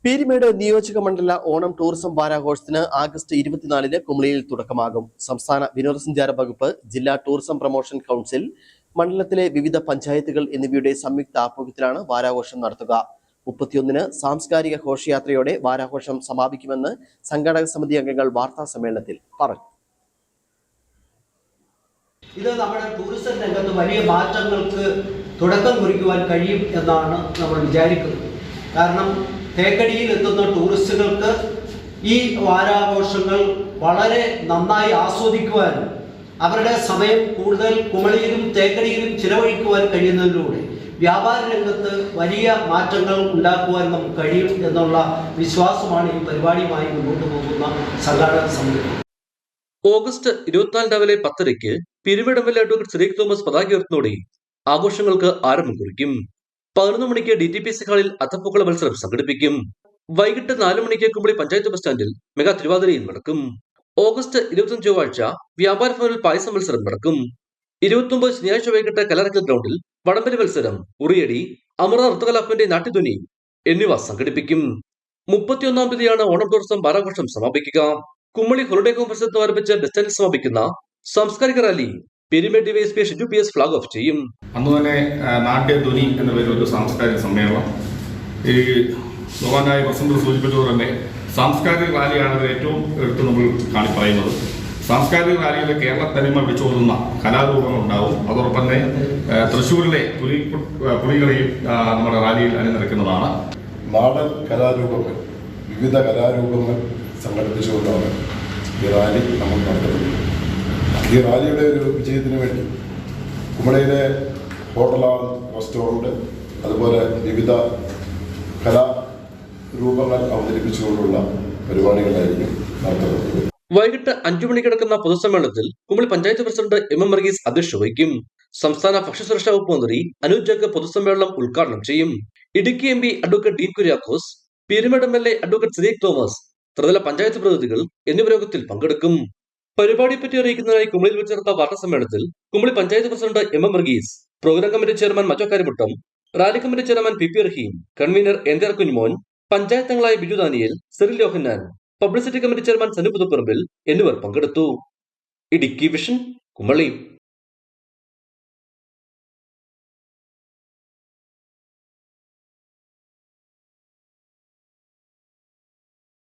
പീരിമേട് നിയോജക മണ്ഡല Onam tourism വാരാഘോഷത്തിന് August 24-ന് കുമളിയിൽ തുടക്കമാകും. സംസ്ഥാന വിനോദസഞ്ചാര വകുപ്പ്, ജില്ലാ ടൂറിസം പ്രൊമോഷൻ കൗൺസിൽ, മണ്ഡലത്തിലെ വിവിധ പഞ്ചായത്തുകൾ എന്നിവയുടെ സംയുക്ത ആഭിമുഖ്യത്തിലാണ് വാരാഘോഷം നടത്തുക. 31-ന് സാംസ്കാരിക ഘോഷയാത്രയോടെ വാരാഘോഷം സമാപിക്കുമെന്ന് സംഘാടക സമിതി അംഗങ്ങൾ വാർത്താ സമ്മേളനത്തിൽ പറഞ്ഞു. ഇത് നമ്മുടെ ടൂറിസം രംഗത്ത് വലിയ മാറ്റങ്ങൾക്ക് തുടക്കം കുറിക്കുവാൻ കഴിയും എന്നാണ് നമ്മൾ വിചാരിക്കുന്നത്. കാരണം തേക്കടിയിൽ എത്തുന്ന ടൂറിസ്റ്റുകൾക്ക് ഈ വാരാഘോഷങ്ങൾ വളരെ നന്നായി ആസ്വദിക്കുവാനും അവരുടെ സമയം കൂടുതൽ കുമളിയിലും തേക്കടിയിലും ചിലവഴിക്കുവാൻ കഴിയുന്നതിലൂടെ വ്യാപാര രംഗത്ത് വലിയ മാറ്റങ്ങൾ ഉണ്ടാക്കുവാൻ നമുക്ക് കഴിയും എന്നുള്ള വിശ്വാസമാണ് ഈ പരിപാടിയുമായി മുന്നോട്ട് പോകുന്ന സംഘാടക സമിതി. ഓഗസ്റ്റ് 24 രാവിലെ 10:00 പീരിമേട് എം.എൽ.എ. അഡ്വക്കേറ്റ് സിറിയക് തോമസ് പതാക ഉയർത്തുന്നതോടെ ആഘോഷങ്ങൾക്ക് ആരംഭം കുറിക്കും. 11 മണിക്ക് DTPC ഹാളിൽ അത്തപ്പൂക്കള മത്സരം സംഘടിപ്പിക്കും. വൈകിട്ട് 4 മണിക്ക് കുമളി പഞ്ചായത്ത് ബസ് സ്റ്റാൻഡിൽ മെഗാ തിരുവാതിരയും നടക്കും. ഓഗസ്റ്റ് 25 ചൊവ്വാഴ്ച വ്യാപാര ഭവനിൽ പായസ മത്സരം നടക്കും. 29 ശനിയാഴ്ച വൈകിട്ട് കലറക്കൽ ഗ്രൗണ്ടിൽ വടംവലി മത്സരം, ഉറിയടി, അമൃത നൃത്തകലാപന്റെ നാട്യധ്വനി എന്നിവ സംഘടിപ്പിക്കും. 31-ാം തീയതിയാണ് ഓണം ടൂറിസം വാരാഘോഷം സമാപിക്കുക. കുമളി ഹോളിഡേ ഹോം പരിസരത്ത് ആരംഭിച്ച ബസ് സ്റ്റാൻഡിൽ സമാപിക്കുന്ന സാംസ്കാരിക rally Peermade DYSP Shiju PS flag off ചെയ്യും. അന്ന് തന്നെ നാട്യധ്വനി എന്ന പേരിൽ ഒരു സാംസ്കാരിക സമ്മേളനം, ഈ ബഹുമാനായ പ്രസിഡന്റ് സൂചിപ്പിച്ചത് തന്നെ സാംസ്കാരിക റാലിയാണ് ഏറ്റവും എടുത്ത് നമ്മൾ പറയുന്നത്. സാംസ്കാരിക റാലിയിൽ കേരള തനിമ വിളിച്ചോതുന്ന കലാരൂപങ്ങൾ ഉണ്ടാവും. അതോടൊപ്പം തന്നെ തൃശ്ശൂരിലെ പുലികളെയും നമ്മുടെ റാലിയിൽ അണിനിരക്കുന്നതാണ്. നാടൻ കലാരൂപങ്ങൾ, വിവിധ കലാരൂപങ്ങൾ സംഘടിപ്പിച്ചുകൊണ്ടാണ് ഈ റാലി നമ്മൾ നടത്തുന്നത്. ഈ റാലിയുടെ ഒരു വിജയത്തിന് വേണ്ടി കുമളിയിലെ ഹോട്ടൽ ആൻഡ് റെസ്റ്റോറൻറ്റ്, അതുപോലെ വിവിധ കലാരൂപങ്ങൾ അവതരിപ്പിച്ചുകൊണ്ടുള്ള പരിപാടികളായിരിക്കും നടത്തുന്നത്. വൈകിട്ട് 5 മണിക്ക് നടക്കുന്ന പൊതുസമ്മേളനത്തിൽ കുമളി പഞ്ചായത്ത് പ്രസിഡന്റ് M.M. വർഗീസ് അധ്യക്ഷത വഹിക്കും. സംസ്ഥാന ഭക്ഷ്യസുരക്ഷാ വകുപ്പ് മന്ത്രി അനൂപ് ജേക്കബ് പൊതുസമ്മേളനം ഉദ്ഘാടനം ചെയ്യും. Idukki MP advocate Dean Kuriakose, Peermade MLA advocate Cyriac Thomas, ത്രിതല പഞ്ചായത്ത് പ്രതിനിധികൾ എന്നിവർ യോഗത്തിൽ പങ്കെടുക്കും. പരിപാടിയെപ്പറ്റി അറിയിക്കുന്നതിനായി കുമളിയിൽ വെച്ച് നടന്ന വാർത്താ സമ്മേളനത്തിൽ Kumily panchayat president M.M. Varghese, programme committee chairman മറ്റോ കാര്യമുട്ടം, rally committee chairman PP Rahim, convener NR Kunjumon, panchayat അംഗങ്ങളായ Biju Daniel, Cyril Yohannan, publicity committee chairman Sanu Puthuparambil എന്നിവർ പങ്കെടുത്തു. ഇടുക്കി വിഷൻ, കുമളി.